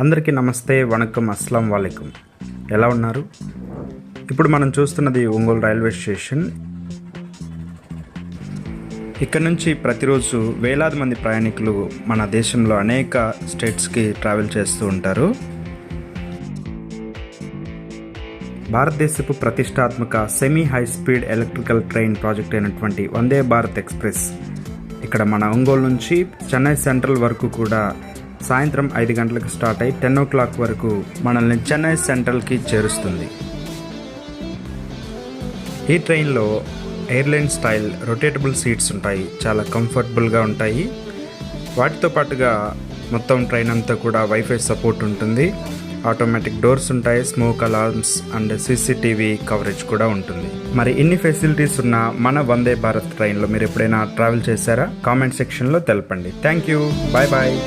అందరికీ నమస్తే, వణకం, అస్సలం వాలేకుం. ఎలా ఉన్నారు? ఇప్పుడు మనం చూస్తున్నది ఒంగోలు రైల్వే స్టేషన్. ఇక్కడ నుంచి ప్రతిరోజు వేలాది మంది ప్రయాణికులు మన దేశంలో అనేక స్టేట్స్కి ట్రావెల్ చేస్తూ ఉంటారు. భారతదేశపు ప్రతిష్టాత్మక semi high speed electrical train project అయినటువంటి వందే భారత్ ఎక్స్ప్రెస్ ఇక్కడ మన ఒంగోలు నుంచి చెన్నై సెంట్రల్ వరకు కూడా సాయంత్రం 5 గంటలకు స్టార్ట్ అయ్యి 10 o'clock వరకు మనల్ని చెన్నై సెంట్రల్కి చేరుస్తుంది. ఈ ట్రైన్లో ఎయిర్లైన్ స్టైల్ రొటేటబుల్ సీట్స్ ఉంటాయి, చాలా కంఫర్టబుల్గా ఉంటాయి. వాటితో పాటుగా మొత్తం ట్రైన్ అంతా కూడా వైఫై సపోర్ట్ ఉంటుంది, ఆటోమేటిక్ డోర్స్ ఉంటాయి, smoke alarms and CCTV coverage కూడా ఉంటుంది. మరి ఇన్ని ఫెసిలిటీస్ ఉన్న మన వందే భారత్ ట్రైన్లో మీరు ఎప్పుడైనా ట్రావెల్ చేశారా? కామెంట్ సెక్షన్లో తెలపండి. Thank you, bye bye.